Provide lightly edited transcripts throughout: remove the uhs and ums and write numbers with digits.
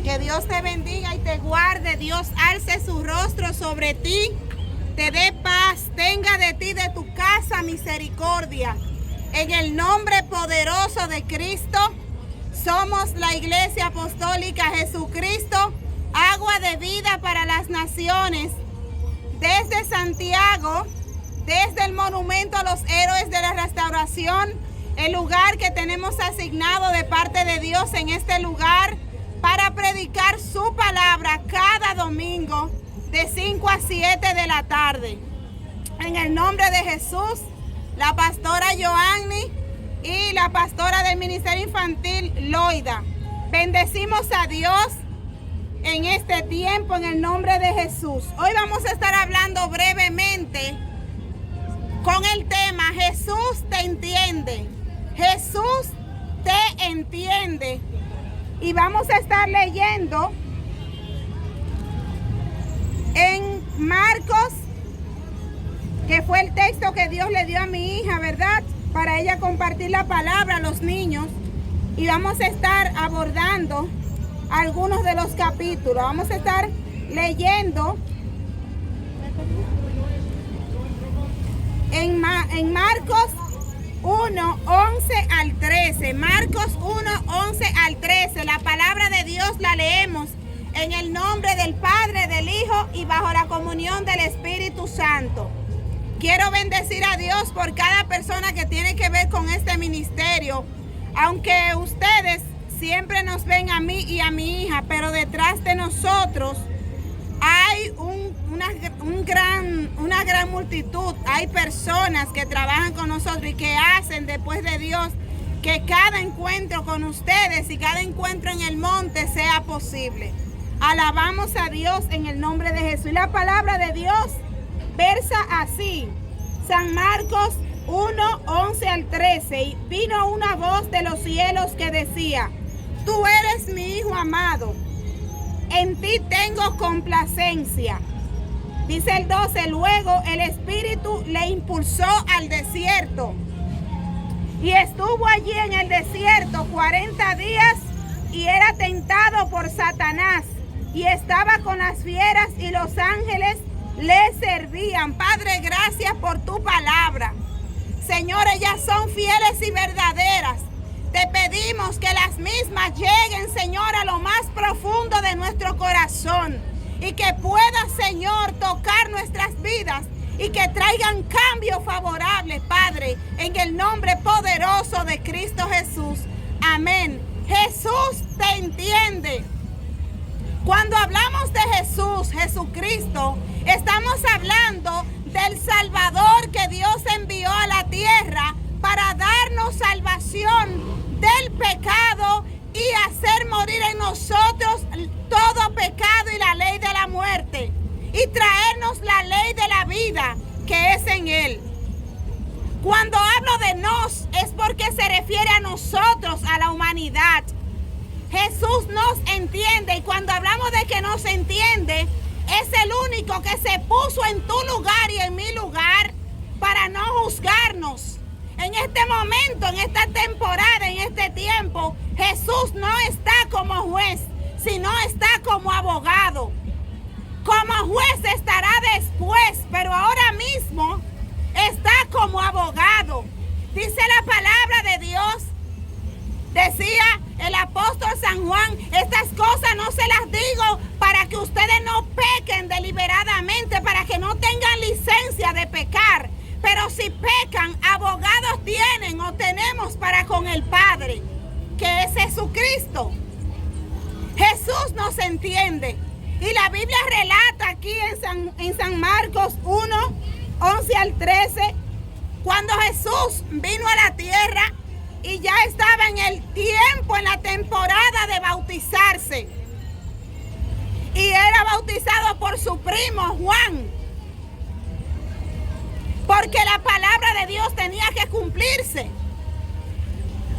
Que Dios te bendiga y te guarde. Dios alce su rostro sobre ti, te dé paz, tenga de ti, de tu casa, misericordia. En el nombre poderoso de Cristo, somos la Iglesia Apostólica Jesucristo, agua de vida para las naciones. Desde Santiago, desde el monumento a los héroes de la restauración, el lugar que tenemos asignado de parte de Dios en este lugar para predicar su palabra cada domingo de 5 a 7 de la tarde. En el nombre de Jesús, la pastora Joanny y la pastora del Ministerio Infantil Loida. Bendecimos a Dios en este tiempo en el nombre de Jesús. Hoy vamos a estar hablando brevemente con el tema Jesús te entiende. Jesús te entiende. Y vamos a estar leyendo en Marcos, que fue el texto que Dios le dio a mi hija, ¿verdad? Para ella compartir la palabra a los niños. Y vamos a estar abordando algunos de los capítulos. Vamos a estar leyendo en Marcos 1, 11 al 13. Marcos 1, 11 al 13. La palabra de Dios la leemos en el nombre del Padre, del Hijo y bajo la comunión del Espíritu Santo. Quiero bendecir a Dios por cada persona que tiene que ver con este ministerio. Aunque ustedes siempre nos ven a mí y a mi hija, pero detrás de nosotros hay una gran multitud. Hay personas que trabajan con nosotros y que hacen después de Dios que cada encuentro con ustedes y cada encuentro en el monte sea posible. Alabamos a Dios en el nombre de Jesús. Y la palabra de Dios versa así. San Marcos 1, 11 al 13. Y vino una voz de los cielos que decía: tú eres mi Hijo amado, en ti tengo complacencia. Dice el 12, luego el Espíritu le impulsó al desierto. Y estuvo allí en el desierto 40 días y era tentado por Satanás. Y estaba con las fieras y los ángeles le servían. Padre, gracias por tu palabra. Señor, ellas son fieles y verdaderas. Te pedimos que las mismas lleguen, Señor, a lo más profundo de nuestro corazón y que puedas, Señor, tocar nuestras vidas y que traigan cambios favorables, Padre, en el nombre poderoso de Cristo Jesús. Amén. Jesús te entiende. Cuando hablamos de Jesús, Jesucristo, estamos hablando del Salvador que Dios envió a la tierra para darnos salvación del pecado y hacer morir en nosotros todo pecado y la ley de la muerte y traernos la ley de la vida que es en Él. Cuando hablo de nos es porque se refiere a nosotros, a la humanidad. Jesús nos entiende y cuando hablamos de que nos entiende, es el único que se puso en tu lugar y en mi lugar para no juzgarnos. En este momento, en esta temporada, en este tiempo, Jesús no está como juez, sino está como abogado. Como juez estará después, pero ahora mismo está como abogado. Dice la palabra de Dios, decía el apóstol San Juan, estas cosas no se las digo para que ustedes no pequen deliberadamente, para que no tengan licencia de pecar. Pero si pecan, abogados tienen o tenemos para con el Padre, que es Jesucristo. Jesús nos entiende. Y la Biblia relata aquí en San Marcos 1, 11 al 13, cuando Jesús vino a la tierra y ya estaba en el tiempo, en la temporada de bautizarse. Y era bautizado por su primo Juan. Porque la palabra de Dios tenía que cumplirse.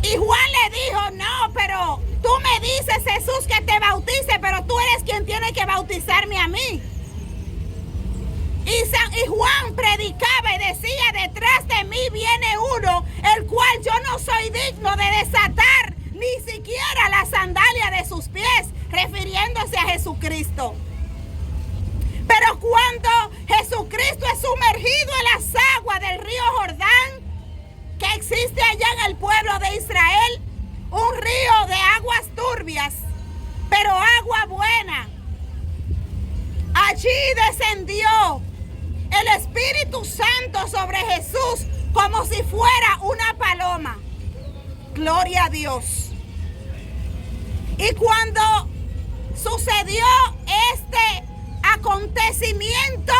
Y Juan le dijo, no, pero tú me dices, Jesús, que te bautice, pero tú eres quien tiene que bautizarme a mí. Y Juan predicaba y decía, detrás de mí viene uno, el cual yo no soy digno de desatar ni siquiera la sandalia de sus pies, refiriéndose a Jesucristo. Pero cuando Jesucristo es sumergido en las aguas del río Jordán, que existe allá en el pueblo de Israel, un río de aguas turbias, pero agua buena, allí descendió el Espíritu Santo sobre Jesús como si fuera una paloma. Gloria a Dios. Y cuando sucedió este acontecimiento,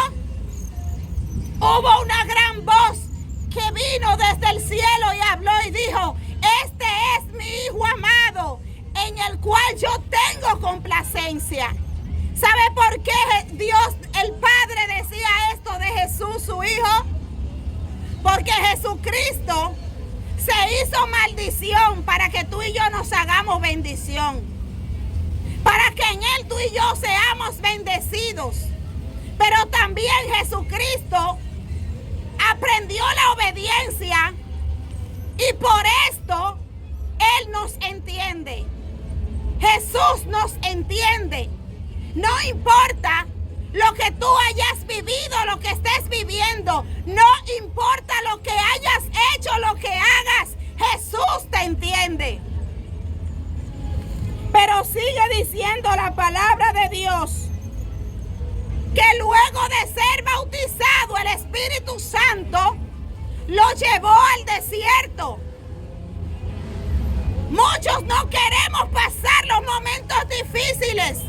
hubo una gran voz que vino desde el cielo y habló y dijo: este es mi Hijo amado, en el cual yo tengo complacencia. ¿Sabe por qué Dios el Padre decía esto de Jesús, su Hijo? Porque Jesucristo se hizo maldición para que tú y yo nos hagamos bendición. Para que en Él tú y yo seamos bendecidos. Pero también Jesucristo aprendió la obediencia y por esto Él nos entiende. Jesús nos entiende. No importa lo que tú hayas vivido, lo que estés viviendo. No importa lo que hayas hecho, lo que hagas. Jesús te entiende. Pero sigue diciendo la palabra de Dios que luego de ser bautizado el Espíritu Santo lo llevó al desierto. Muchos no queremos pasar los momentos difíciles,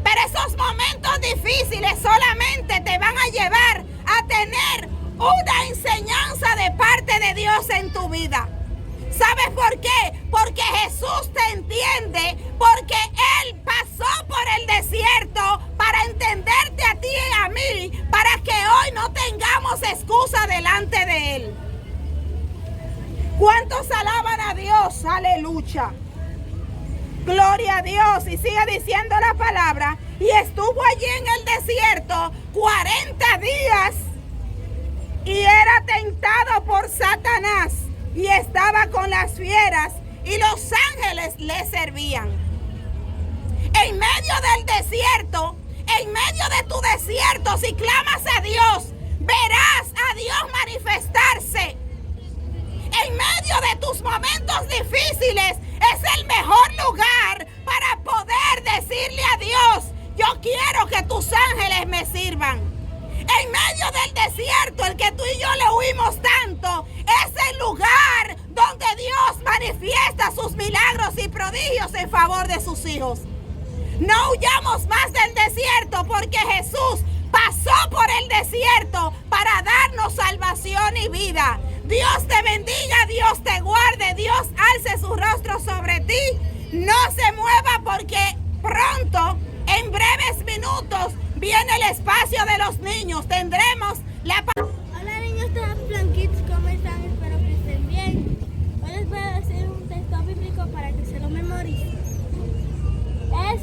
pero esos momentos difíciles solamente te van a llevar a tener una enseñanza de parte de Dios en tu vida. ¿Sabes por qué? Porque Jesús te entiende, porque Él pasó por el desierto para entenderte a ti y a mí, para que hoy no tengamos excusa delante de Él. ¿Cuántos alaban a Dios? Aleluya. Gloria a Dios. Y sigue diciendo la palabra. Y estuvo allí en el desierto 40 días y era tentado por Satanás. Y estaba con las fieras y los ángeles le servían. En medio del desierto, en medio de tu desierto, si clamas a Dios, verás a Dios manifestarse. En medio de tus momentos difíciles es el mejor lugar para poder decirle a Dios: yo quiero que tus ángeles me sirvan. En medio del desierto, el que tú y yo le huimos tanto, es el lugar donde Dios manifiesta sus milagros y prodigios en favor de sus hijos. No huyamos más del desierto, porque Jesús pasó por el desierto para darnos salvación y vida. Dios te bendiga, Dios te guarde, Dios alce su rostro sobre ti. No se mueva, porque pronto, en breves minutos, viene el espacio de los niños. Tendremos la... Hola niños de Plan Kids, ¿cómo están? Espero que estén bien. Hoy les voy a decir un texto bíblico para que se lo memoricen. Es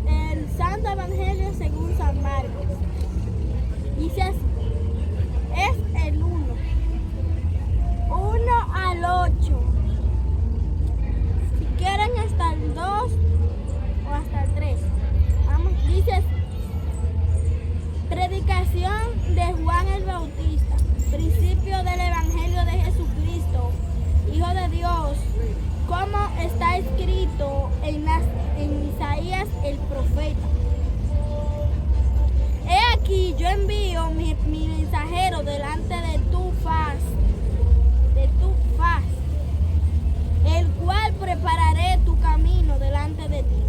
el Santo Evangelio según San Marcos. Dice así, es el 1 al 8. Si quieren hasta el 2 o hasta el 3. Vamos, dice así. Predicación de Juan el Bautista, principio del Evangelio de Jesucristo, Hijo de Dios, como está escrito en Isaías el profeta. He aquí, yo envío mi mensajero delante de tu faz, el cual prepararé tu camino delante de ti.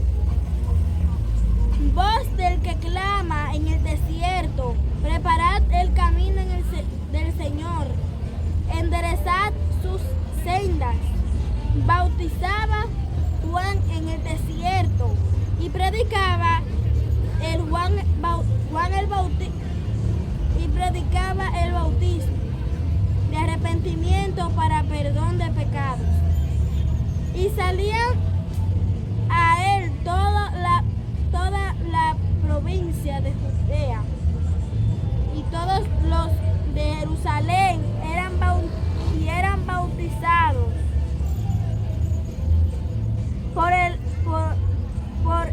Voz del que clama en el desierto, preparad el camino del Señor, enderezad sus sendas. Bautizaba Juan en el desierto y predicaba el bautismo de arrepentimiento para perdón de pecados. Y salían a él toda la provincia de Judea y todos los de Jerusalén eran bautizados por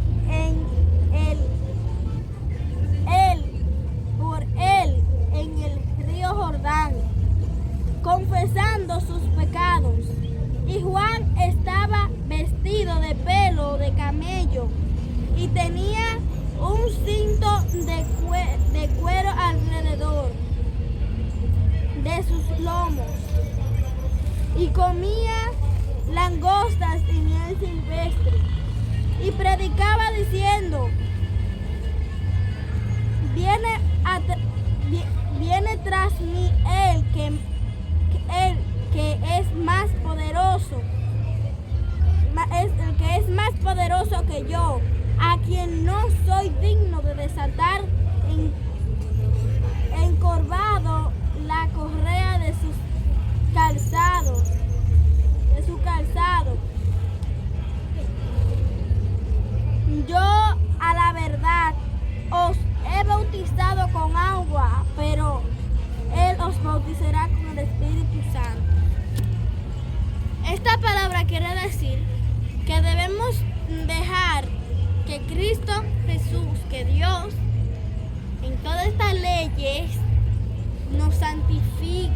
tenía un cinto de cuero alrededor de sus lomos y comía langostas y miel silvestre y predicaba diciendo: viene tras mí él que es más poderoso, el que es más poderoso que yo, a quien no soy digno de desatar encorvado la correa de su calzado. Yo, a la verdad, os he bautizado con agua, pero Él os bautizará con el Espíritu Santo. Esta palabra quiere decir que debemos dejar que Cristo Jesús, que Dios, en todas estas leyes, nos santifique.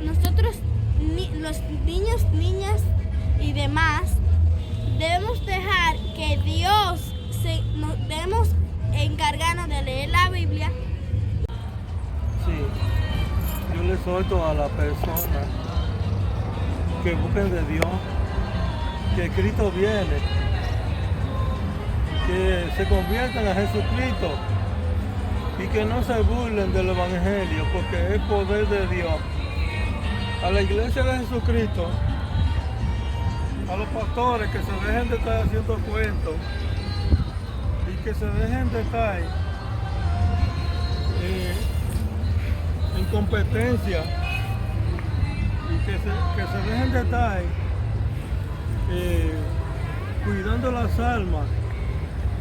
Nosotros, los niños, niñas y demás, debemos dejar que Dios, debemos encargarnos de leer la Biblia. Sí, yo le exhorto a las personas que busquen de Dios, que Cristo viene, que se conviertan a Jesucristo y que no se burlen del Evangelio, porque es poder de Dios. A la iglesia de Jesucristo, a los pastores, que se dejen de estar haciendo cuentos y que se dejen de estar en competencia y que se dejen de estar cuidando las almas.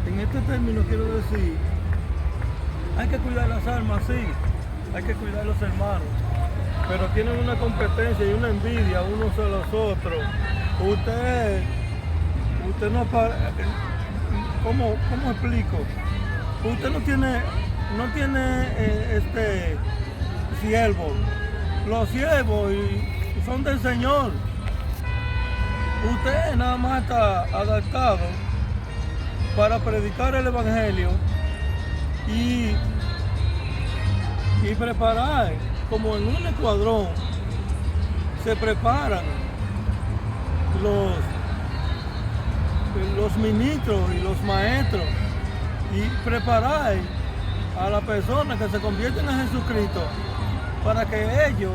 En este término quiero decir, hay que cuidar las almas, sí, hay que cuidar los hermanos, pero tienen una competencia y una envidia unos a los otros. Usted no, ¿cómo explico? Usted no tiene siervos. Los siervos son del Señor. Usted nada más está adaptado para predicar el Evangelio y preparar, como en un escuadrón, se preparan los ministros y los maestros, y preparar a las personas que se convierten a Jesucristo para que ellos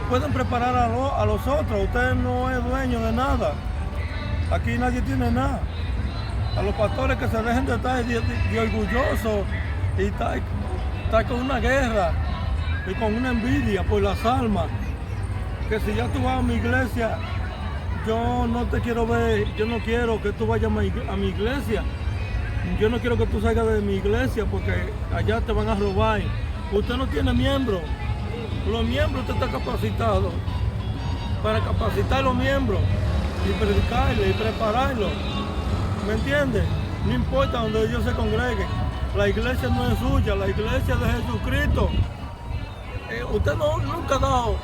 puedan preparar a los otros. Usted no es dueño de nada. Aquí nadie tiene nada. A los pastores que se dejen de estar de orgullosos y estar con una guerra y con una envidia por las almas. Que si ya tú vas a mi iglesia, yo no te quiero ver, yo no quiero que tú vayas a mi iglesia. Yo no quiero que tú salgas de mi iglesia porque allá te van a robar. Usted no tiene miembros. Los miembros, usted está capacitado para capacitar a los miembros y predicarles y prepararlos. ¿Me entiende? No importa donde ellos se congreguen. La iglesia no es suya, la iglesia es de Jesucristo. Usted nunca ha dado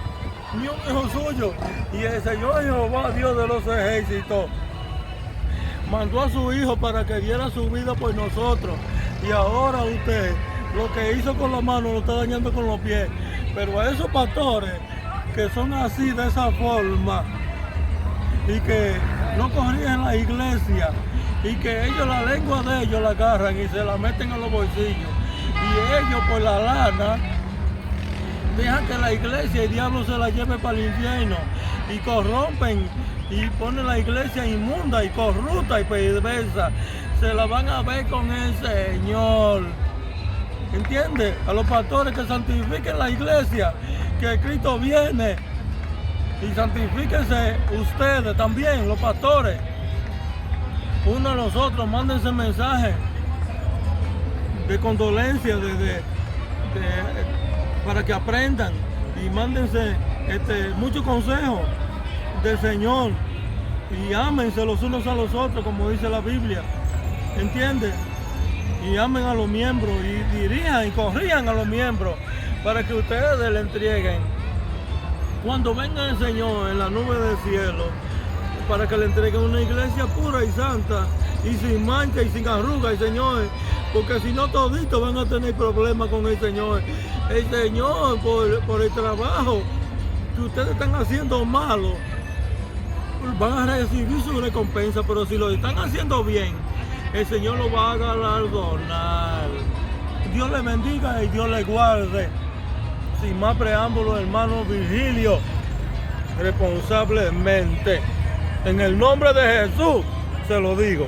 ni un hijo suyo. Y el Señor Jehová, Dios de los ejércitos, mandó a su hijo para que diera su vida por nosotros. Y ahora usted, lo que hizo con la mano lo está dañando con los pies. Pero a esos pastores que son así, de esa forma, y que no corrigen la iglesia, y que ellos la lengua de ellos la agarran y se la meten en los bolsillos, y ellos por la lana dejan que la iglesia y el diablo se la lleve para el infierno, y corrompen y ponen la iglesia inmunda y corrupta y perversa. Se la van a ver con el Señor. ¿Entiende? A los pastores que santifiquen la iglesia, que Cristo viene. Y santifíquense ustedes también, los pastores. Uno a los otros, mándense mensajes de condolencia, para que aprendan. Y mándense muchos consejos del Señor. Y ámense los unos a los otros, como dice la Biblia. ¿Entiende? Y amen a los miembros y dirijan y corrijan a los miembros para que ustedes le entreguen. Cuando venga el Señor en la nube del cielo, para que le entreguen una iglesia pura y santa y sin mancha y sin arrugas, Señor, porque si no toditos van a tener problemas con el Señor. El Señor, por el trabajo que ustedes están haciendo malo, van a recibir su recompensa, pero si lo están haciendo bien, el Señor lo va a galardonar. Dios le bendiga y Dios le guarde. Sin más preámbulos, hermano Virgilio, responsablemente, en el nombre de Jesús, se lo digo.